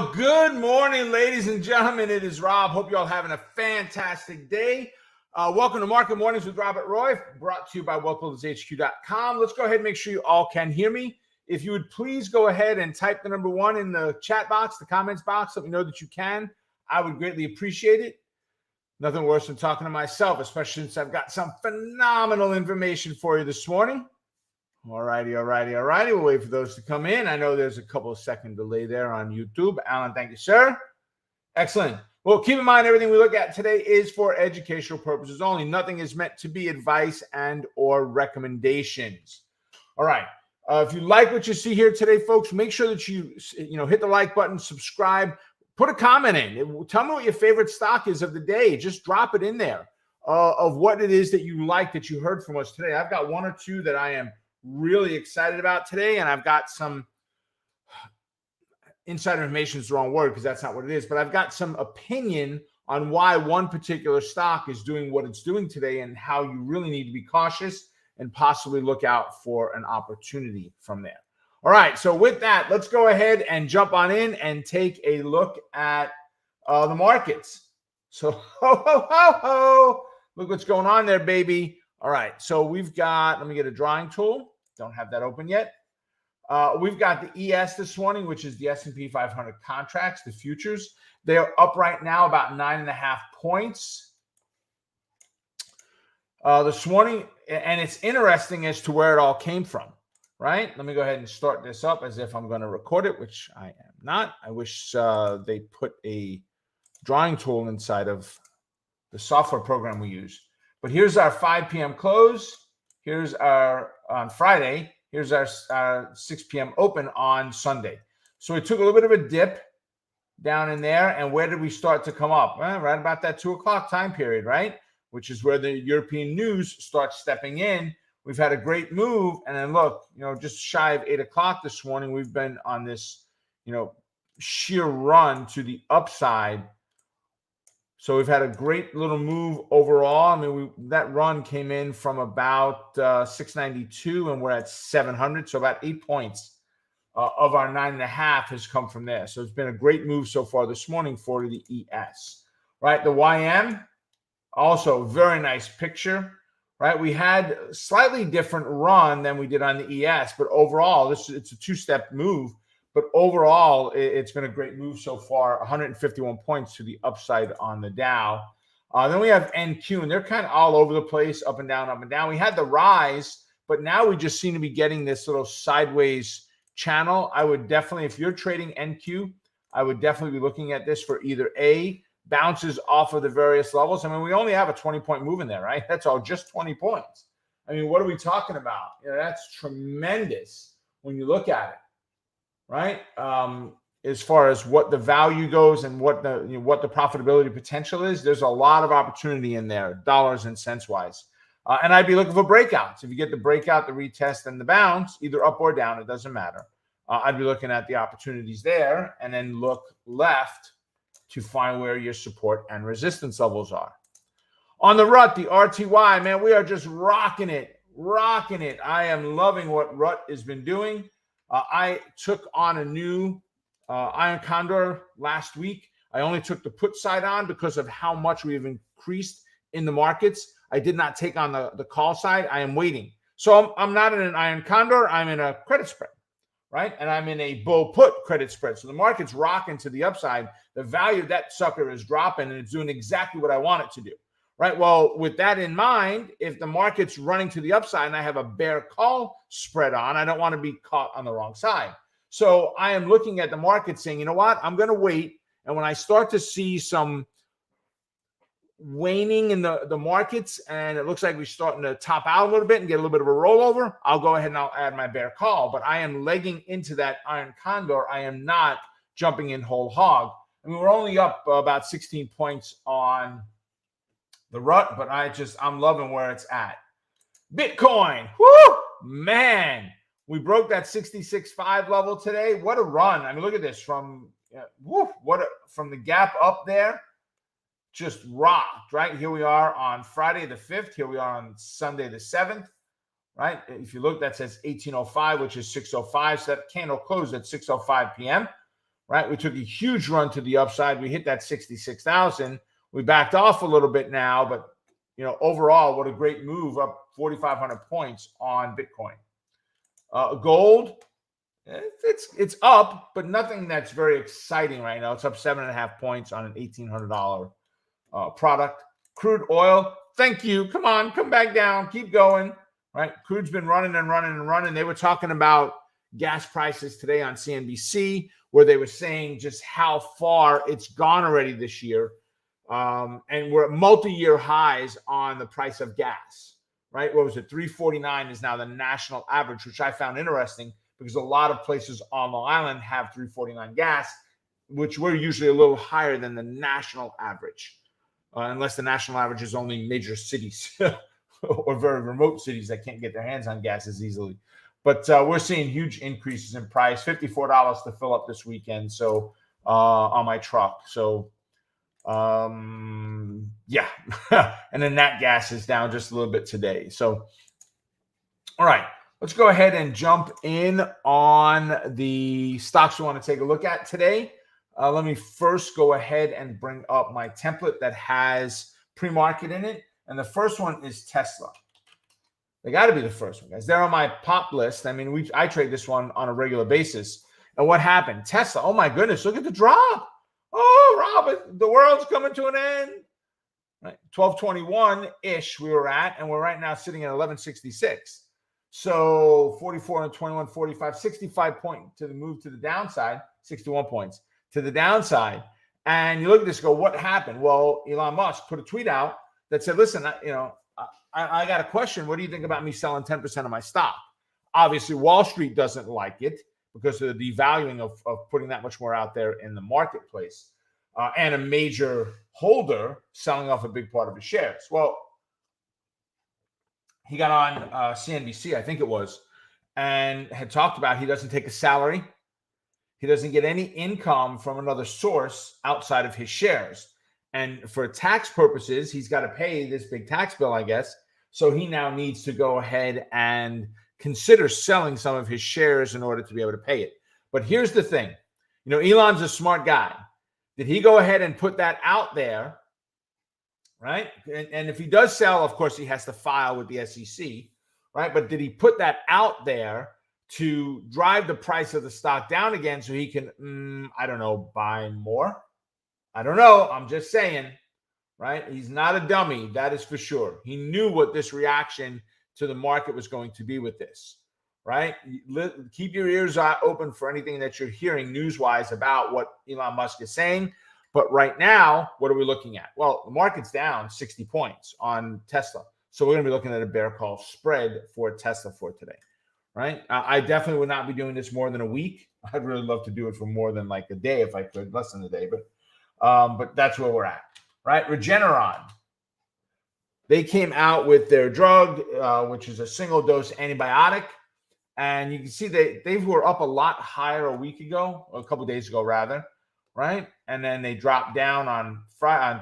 Well, good morning, ladies and gentlemen. It is Rob. Hope you all having a fantastic day. Welcome to Market Mornings with Robert Roy, brought to you by WBHQ.com. Let's go ahead and make sure you all can hear me. If you would please go ahead and type the number 1 in the chat box, the comments box, let me know that you can. I would greatly appreciate it. Nothing worse than talking to myself, especially since I've got some phenomenal information for you this morning. All righty. We'll wait for those to come in. I know there's a couple of second delay there on YouTube. Alan, thank you, sir. Excellent. Well, keep in mind, everything we look at today is for educational purposes only. Nothing is meant to be advice and or recommendations. All right. If you like what you see here today, folks, make sure that you hit the like button, subscribe, put a comment in. Tell me what your favorite stock is of the day. Just drop it in there of what it is that you like that you heard from us today. I've got one or two that I am really excited about today, and I've got some insider information is the wrong word because that's not what it is, but I've got some opinion on why one particular stock is doing what it's doing today and how you really need to be cautious and possibly look out for an opportunity from there. All right, so with that, let's go ahead and jump on in and take a look at the markets. So look what's going on there, baby. All right, so we've got, let me get a drawing tool. Don't have that open yet. We've got the ES this morning, which is the S&P 500 contracts, the futures. They are up right now about 9.5 points this morning. And it's interesting as to where it all came from, right? Let me go ahead and start this up as if I'm going to record it, which I am not. I wish they put a drawing tool inside of the software program we use. But here's our 5 p.m. close. Here's our, on Friday, here's our 6 p.m. open on Sunday. So we took a little bit of a dip down in there. And where did we start to come up? Well, right about that 2 o'clock time period, right? Which is where the European news starts stepping in. We've had a great move. And then look, just shy of 8 o'clock this morning, we've been on this, sheer run to the upside. So we've had a great little move overall. I mean, that run came in from about 692, and we're at 700. So about 8 points of our 9.5 has come from there. So it's been a great move so far this morning for the ES. Right, the YM, also very nice picture. Right, we had a slightly different run than we did on the ES, but overall, it's a 2-step move. But overall, it's been a great move so far, 151 points to the upside on the Dow. Then we have NQ, and they're kind of all over the place, up and down, up and down. We had the rise, but now we just seem to be getting this little sideways channel. I would definitely, if you're trading NQ, I would definitely be looking at this for either A, bounces off of the various levels. I mean, we only have a 20-point move in there, right? That's all, just 20 points. I mean, what are we talking about? That's tremendous when you look at it. Right, as far as what the value goes and what the profitability potential is, there's a lot of opportunity in there, dollars and cents wise. And I'd be looking for breakouts. If you get the breakout, the retest, and the bounce, either up or down, it doesn't matter. I'd be looking at the opportunities there, and then look left to find where your support and resistance levels are. On the RUT, the RTY, man, we are just rocking it. I am loving what RUT has been doing. I took on a new iron condor last week. I only took the put side on because of how much we've increased in the markets. I did not take on the call side. I am waiting. So I'm not in an iron condor. I'm in a credit spread, right? And I'm in a bull put credit spread. So the market's rocking to the upside. The value of that sucker is dropping, and it's doing exactly what I want it to do. Right. Well, with that in mind, if the market's running to the upside and I have a bear call spread on, I don't want to be caught on the wrong side. So I am looking at the market saying, you know what, I'm going to wait. And when I start to see some waning in the markets and it looks like we're starting to top out a little bit and get a little bit of a rollover, I'll go ahead and I'll add my bear call. But I am legging into that iron condor. I am not jumping in whole hog. I mean, we're only up about 16 points on the RUT, but I'm loving where it's at. Bitcoin, whoo, man, we broke that 66.5 level today. What a run! I mean, look at this from from the gap up there, just rocked. Right here we are on Friday the 5th. Here we are on Sunday the 7th. Right, if you look, that says 18:05, which is 6:05. So that candle closed at 6:05 p.m. right? We took a huge run to the upside. We hit that 66,000. We backed off a little bit now, but overall, what a great move, up 4,500 points on Bitcoin. Gold, it's up, but nothing that's very exciting right now. It's up 7.5 points on an $1,800 product. Crude oil, thank you. Come on, come back down, keep going. Right? Crude's been running and running and running. They were talking about gas prices today on CNBC, where they were saying just how far it's gone already this year. And we're at multi-year highs on the price of gas, right? What was it? $3.49 is now the national average, which I found interesting because a lot of places on Long Island have $3.49 gas, which we're usually a little higher than the national average, unless the national average is only major cities or very remote cities that can't get their hands on gas as easily. But we're seeing huge increases in price, $54 to fill up this weekend. So on my truck. So yeah. And then nat gas is down just a little bit today. So, all right, let's go ahead and jump in on the stocks we want to take a look at today. Let me first go ahead and bring up my template that has pre-market in it. And the first one is Tesla. They got to be the first one, guys. They're on my pop list. I mean, I trade this one on a regular basis. And what happened? Tesla, oh my goodness, look at the drop. Oh, Robert, the world's coming to an end. Right, 1221-ish we were at, and we're right now sitting at 1166. So 44 and 21, 45, 65 point to the move to the downside, 61 points to the downside. And you look at this, go, what happened? Well, Elon Musk put a tweet out that said, listen, I got a question. What do you think about me selling 10% of my stock? Obviously, Wall Street doesn't like it because of the devaluing of putting that much more out there in the marketplace, and a major holder selling off a big part of his shares. Well, he got on CNBC, I think it was, and had talked about he doesn't take a salary. He doesn't get any income from another source outside of his shares. And for tax purposes, he's got to pay this big tax bill, I guess. So he now needs to go ahead and consider selling some of his shares in order to be able to pay it. But here's the thing. Elon's a smart guy. Did he go ahead and put that out there? Right? And if he does sell, of course, he has to file with the SEC. Right? But did he put that out there to drive the price of the stock down again so he can, I don't know, buy more? I don't know. I'm just saying, right? He's not a dummy. That is for sure. He knew what this reaction to the market was going to be with this, right? Keep your ears open for anything that you're hearing news-wise about what Elon Musk is saying. But right now, what are we looking at? Well, the market's down 60 points on Tesla. So we're going to be looking at a bear call spread for Tesla for today, right? I definitely would not be doing this more than a week. I'd really love to do it for more than like a day if I could, less than a day. But that's where we're at, right? Regeneron. They came out with their drug, which is a single-dose antibiotic. And you can see they were up a lot higher a week ago, or a couple of days ago, rather, right? And then they dropped down on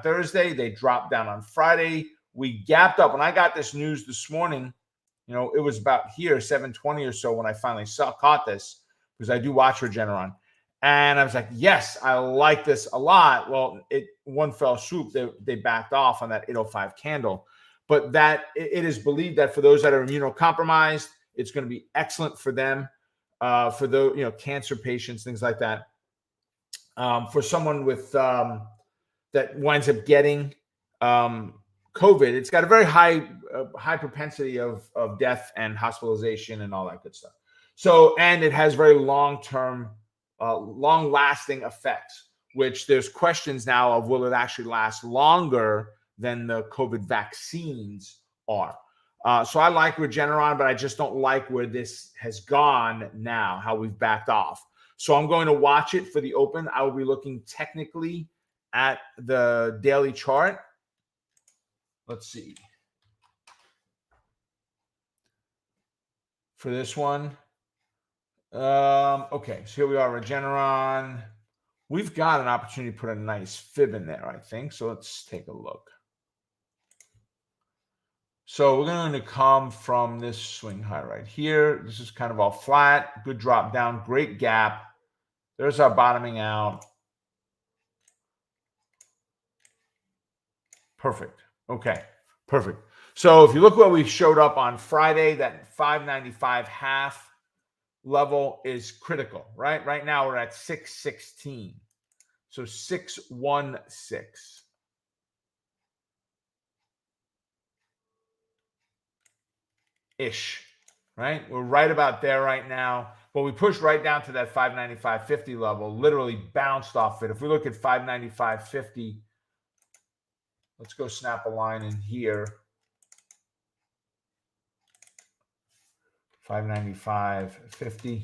Thursday. They dropped down on Friday. We gapped up. When I got this news this morning, it was about here, 7:20 or so when I finally caught this, because I do watch Regeneron. And I was like, yes, I like this a lot. Well, one fell swoop, they backed off on that 805 candle. But that it is believed that for those that are immunocompromised, it's going to be excellent for them, for the cancer patients, things like that. For someone with that winds up getting COVID, it's got a very high propensity of death and hospitalization and all that good stuff. So, and it has very long-term, long-lasting effects, which there's questions now of will it actually last longer than the COVID vaccines are. So I like Regeneron, but I just don't like where this has gone now, how we've backed off. So I'm going to watch it for the open. I will be looking technically at the daily chart. Let's see. For this one. Okay, so here we are, Regeneron. We've got an opportunity to put a nice fib in there, I think. So let's take a look. So we're going to come from this swing high right here. This is kind of all flat. Good drop down. Great gap. There's our bottoming out. Perfect. Okay, perfect. So if you look where we showed up on Friday, that 595 half level is critical, right? Right now we're at 616. So 616. Ish, right? We're right about there right now. But we pushed right down to that 595.50 level, literally bounced off it. If we look at 595.50, let's go snap a line in here. 595.50.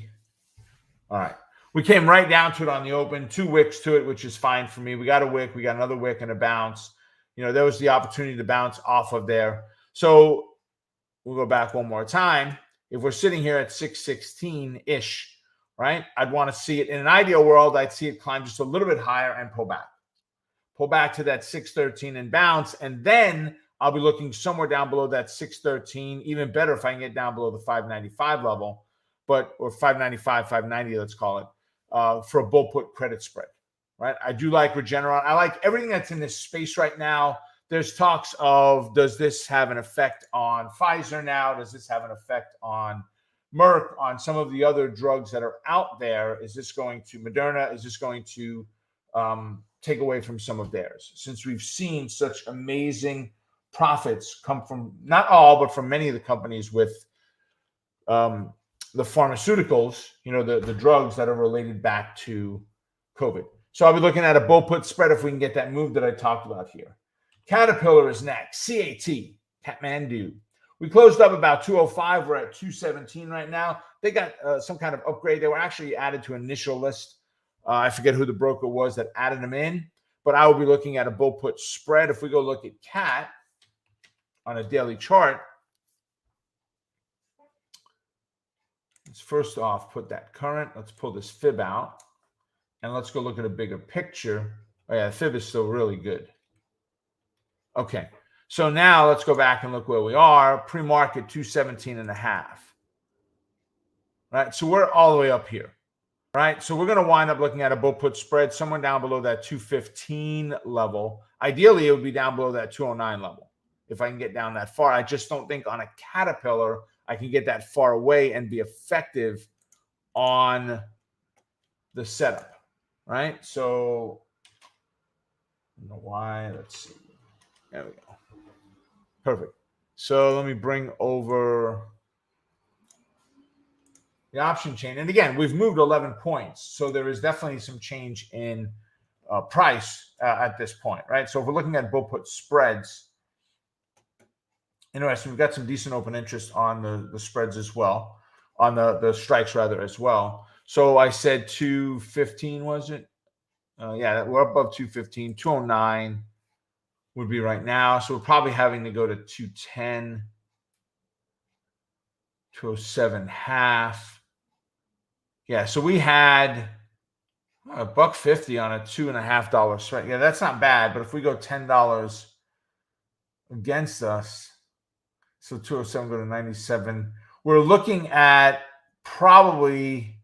All right. We came right down to it on the open, 2 wicks to it, which is fine for me. We got a wick, we got another wick and a bounce. You know, there was the opportunity to bounce off of there. So we'll go back one more time. If we're sitting here at 616-ish, right, I'd want to see it. In an ideal world, I'd see it climb just a little bit higher and pull back. Pull back to that 613 and bounce, and then I'll be looking somewhere down below that 613. Even better if I can get down below the 595 level, or 595, 590, let's call it, for a bull put credit spread, right? I do like Regeneron. I like everything that's in this space right now. There's talks of, does this have an effect on Pfizer now? Does this have an effect on Merck, on some of the other drugs that are out there? Is this going to Moderna? Is this going to take away from some of theirs? Since we've seen such amazing profits come from, not all, but from many of the companies with the pharmaceuticals, you know, the drugs that are related back to COVID. So I'll be looking at a bull put spread if we can get that move that I talked about here. Caterpillar is next. CAT, Kathmandu. We closed up about 205. We're at 217 right now. They got some kind of upgrade. They were actually added to initial list. I forget who the broker was that added them in, but I will be looking at a bull put spread. If we go look at CAT on a daily chart, let's first off put that current. Let's pull this fib out, and let's go look at a bigger picture. Oh yeah, the fib is still really good. Okay, so now let's go back and look where we are. Pre-market 217.5. Right, so we're all the way up here. Right, so we're going to wind up looking at a bull put spread somewhere down below that 215 level. Ideally, it would be down below that 209 level if I can get down that far. I just don't think on a Caterpillar I can get that far away and be effective on the setup. Right, so I don't know why. Let's see. There we go. Perfect. So let me bring over the option chain. And again, we've moved 11 points. So there is definitely some change in price at this point, right? So if we're looking at bull put spreads, interesting, we've got some decent open interest on the spreads as well, on the strikes rather as well. So I said 215, was it? Yeah, we're above 215, 209. Would be right now. So we're probably having to go to 210, 207 half. Yeah, so we had $1.50 on a $2.50 strike. Yeah, that's not bad. But if we go $10 against us, so 207 go to 97, we're looking at probably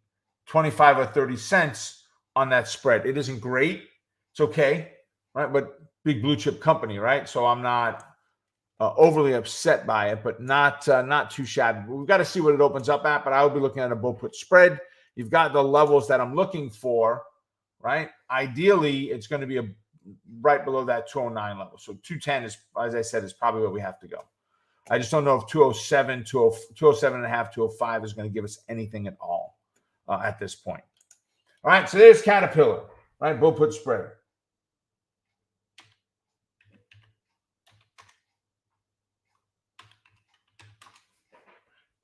25 or 30 cents on that spread. It isn't great. It's okay, right? But big blue chip company, right? So I'm not overly upset by it, but not too shabby. We've got to see what it opens up at, but I will be looking at a bull put spread. You've got the levels that I'm looking for, right? Ideally, it's going to be right below that 209 level. So 210 is, as I said, is probably where we have to go. I just don't know if 207, 207 and a half, 205 is going to give us anything at all at this point. All right, so there's Caterpillar, right? Bull put spread.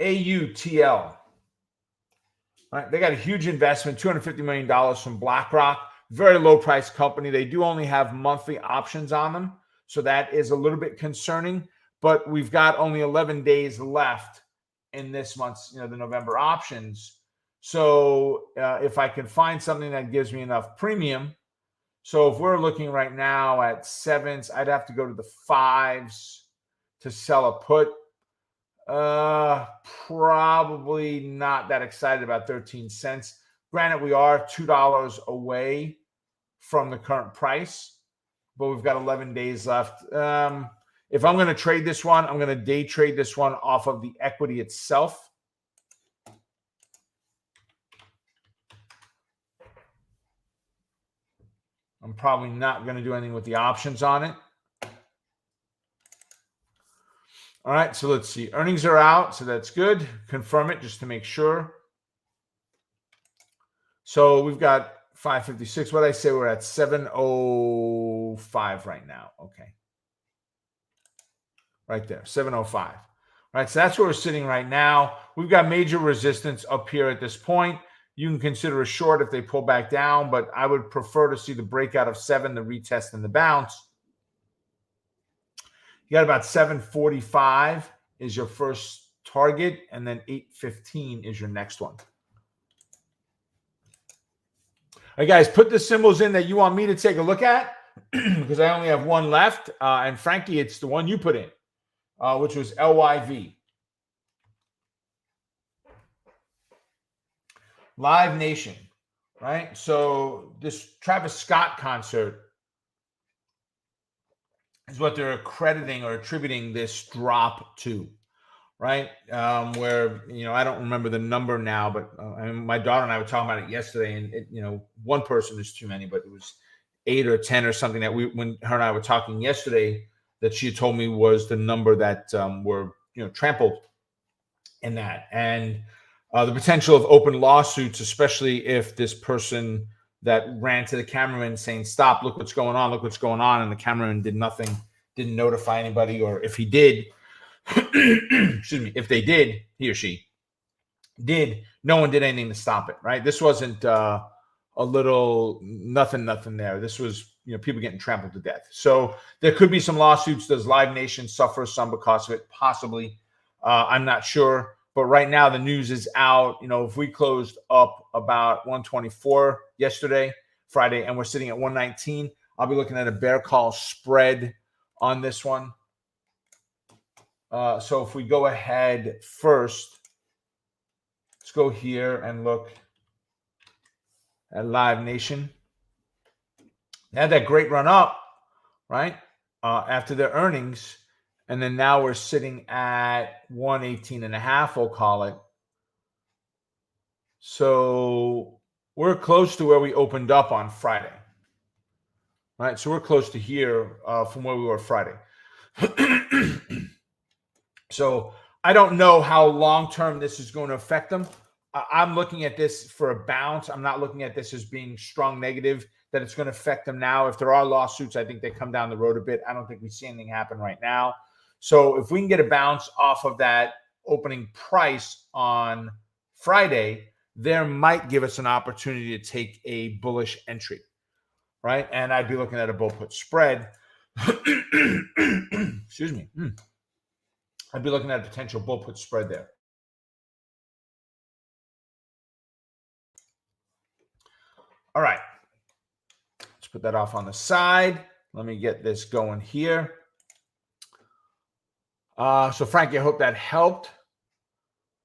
AUTL. Right, they got a huge investment, $250 million from BlackRock. Very low price company. They do only have monthly options on them, so that is a little bit concerning. But we've got only 11 days left in this month's, the November options. So if I can find something that gives me enough premium, so if we're looking right now at 7s, I'd have to go to the 5s to sell a put. Probably not that excited about 13 cents. Granted, we are $2 away from the current price, but we've got 11 days left. If I'm going to trade this one, I'm going to day trade this one off of the equity itself. I'm probably not going to do anything with the options on it. All right, so let's see. Earnings are out, so that's good. Confirm it just to make sure. So we've got 556. What did I say? We're at 705 right now. Okay. Right there, 705. All right, so that's where we're sitting right now. We've got major resistance up here at this point. You can consider a short if they pull back down, but I would prefer to see the breakout of 7, the retest, and the bounce. You got about 745 is your first target, and then 815 is your next one. All right, guys, put the symbols in that you want me to take a look at because I only have one left. And Frankie, it's the one you put in, which was LYV. Live Nation, right? So this Travis Scott concert is what they're accrediting or attributing this drop to, right? Where, I don't remember the number now, but my daughter and I were talking about it yesterday, and one person is too many, but it was 8 or 10 or something that when her and I were talking yesterday, that she told me was the number that were, trampled in that. And the potential of open lawsuits, especially if this person that ran to the cameraman saying, "Stop, look what's going on, and the cameraman did nothing, didn't notify anybody, or if he did, excuse me, if they did, he or she did, no one did anything to stop it, right? This wasn't a little nothing there. This was, people getting trampled to death. So there could be some lawsuits. Does Live Nation suffer some because of it? Possibly. I'm not sure. But right now, the news is out. If we closed up about 124 yesterday, Friday, and we're sitting at 119, I'll be looking at a bear call spread on this one. So if we go ahead first, let's go here and look at Live Nation. They had that great run up, right, after their earnings. And then now we're sitting at 118.5, we'll call it. So we're close to where we opened up on Friday. Right? So we're close to here from where we were Friday. So I don't know how long-term this is going to affect them. I'm looking at this for a bounce. I'm not looking at this as being strong negative, that it's going to affect them now. If there are lawsuits, I think they come down the road a bit. I don't think we see anything happen right now. So if we can get a bounce off of that opening price on Friday, there might give us an opportunity to take a bullish entry, right? And I'd be looking at a bull put spread. Excuse me. I'd be looking at a potential bull put spread there. All right. Let's put that off on the side. Let me get this going here. So Frankie, I hope that helped.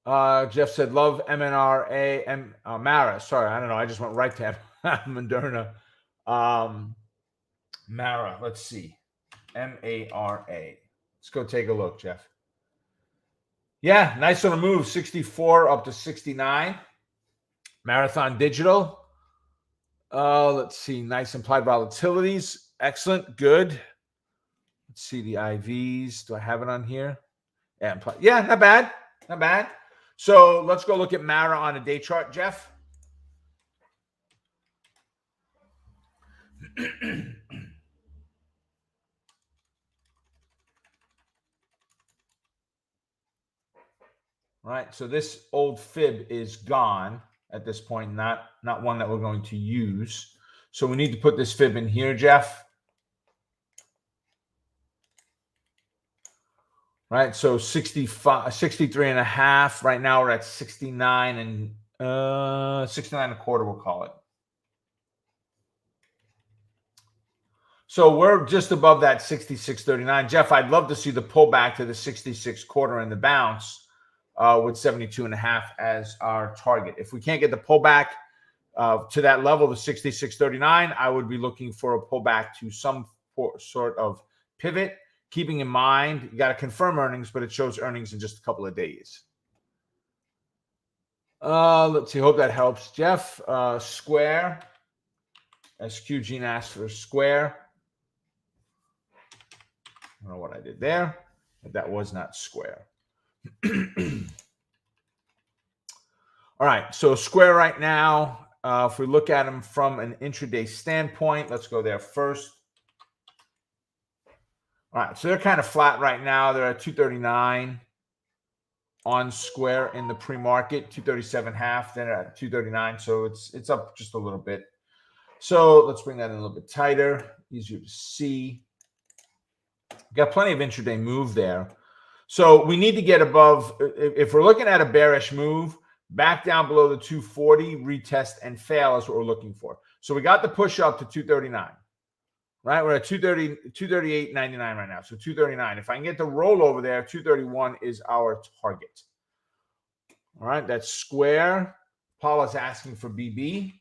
Jeff said, love MNRA, Mara. Sorry, I don't know. I just went right to Moderna. Mara, let's see. MARA. Let's go take a look, Jeff. Yeah, nice little move. 64 up to 69. Marathon Digital. Let's see. Nice implied volatilities. Excellent. Good. Let's see the IVs. Do I have it on here? Yeah, not bad. Not bad. So let's go look at Mara on a day chart, Jeff. Right. So this old fib is gone at this point, not one that we're going to use. So we need to put this fib in here, Jeff. Right, so 63 and a half. Right now we're at 69 and 69 and a quarter, we'll call it. So we're just above that 66.39. Jeff, I'd love to see the pullback to the 66 quarter and the bounce with 72 and a half as our target. If we can't get the pullback to that level, the 66.39, I would be looking for a pullback to some sort of pivot, keeping in mind you got to confirm earnings, but it shows earnings in just a couple of days. Let's see. Hope that helps. Jeff, Square. SQG asked for Square. I don't know what I did there, but that was not Square. All right. So Square right now, if we look at them from an intraday standpoint, let's go there first. All right. So they're kind of flat right now. They're at 239 on Square in the pre-market, 237.5. Then at 239. So it's up just a little bit. So let's bring that in a little bit tighter, easier to see. Got plenty of intraday move there. So we need to get above, if we're looking at a bearish move, back down below the 240, retest and fail is what we're looking for. So we got the push up to 239, right? We're at 238.99 right now. So 239. If I can get the rollover there, 231 is our target. All right, that's Square. Paula's asking for BB.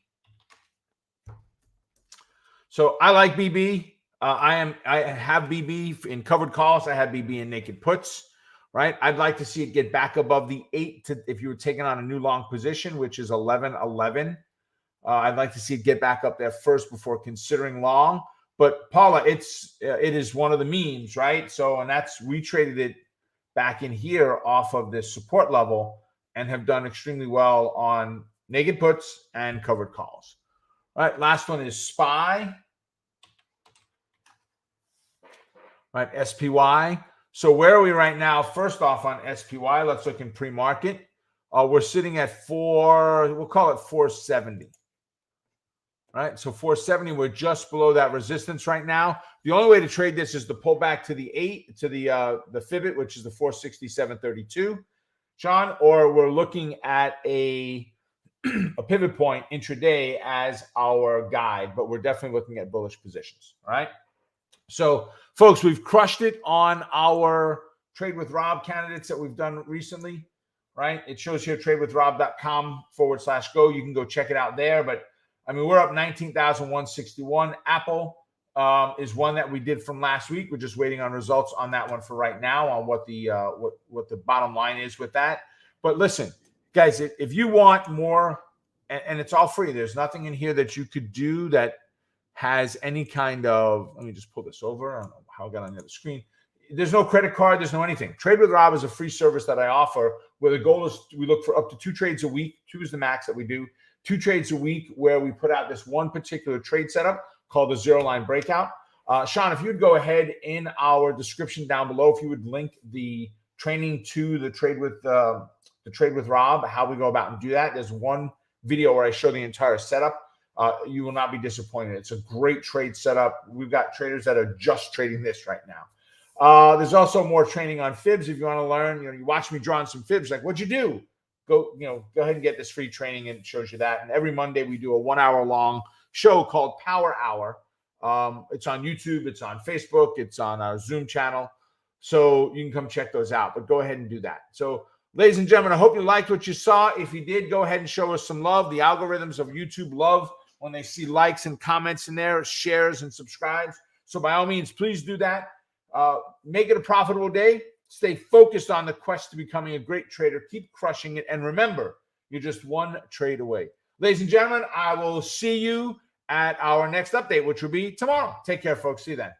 So I like BB. I have BB in covered calls. I have BB in naked puts, right? I'd like to see it get back above the 8 to, if you were taking on a new long position, which is 11.11. I'd like to see it get back up there first before considering long. But Paula, it is one of the memes, right? So, and we traded it back in here off of this support level and have done extremely well on naked puts and covered calls. All right, last one is SPY. Right, SPY. So where are we right now? First off on SPY, let's look in pre-market. We're sitting at we'll call it 470. Right, so 470, we're just below that resistance right now. The only way to trade this is to pull back to the 8, to the Fibit, which is the 467.32, Sean, or we're looking at a pivot point intraday as our guide, but we're definitely looking at bullish positions, all right? So, folks, we've crushed it on our Trade with Rob candidates that we've done recently, right? It shows here tradewithrob.com/go. You can go check it out there. But, I mean, we're up 19,161. Apple is one that we did from last week. We're just waiting on results on that one for right now on what the bottom line is with that. But listen, guys, if you want more, and it's all free, there's nothing in here that you could do that has any kind of, let me just pull this over. I don't know how I got on the other screen. There's no credit card. There's no anything. Trade with Rob is a free service that I offer where the goal is we look for up to 2 trades a week. 2 is the max that we do. 2 trades a week where we put out this one particular trade setup called the zero line breakout. Sean, if you'd go ahead in our description down below, if you would link the training to the Trade with Rob, how we go about and do that. There's one video where I show the entire setup. You will not be disappointed. It's a great trade setup. We've got traders that are just trading this right now. There's also more training on fibs if you want to learn. You watch me drawing some fibs. Like, what'd you do? Go ahead and get this free training, and it shows you that. And every Monday we do a 1-hour-long show called Power Hour. It's on YouTube. It's on Facebook. It's on our Zoom channel. So you can come check those out. But go ahead and do that. So, ladies and gentlemen, I hope you liked what you saw. If you did, go ahead and show us some love. The algorithms of YouTube love when they see likes and comments in there, shares and subscribes. So by all means, please do that. Make it a profitable day. Stay focused on the quest to becoming a great trader. Keep crushing it. And remember, you're just one trade away. Ladies and gentlemen, I will see you at our next update, which will be tomorrow. Take care, folks. See you then.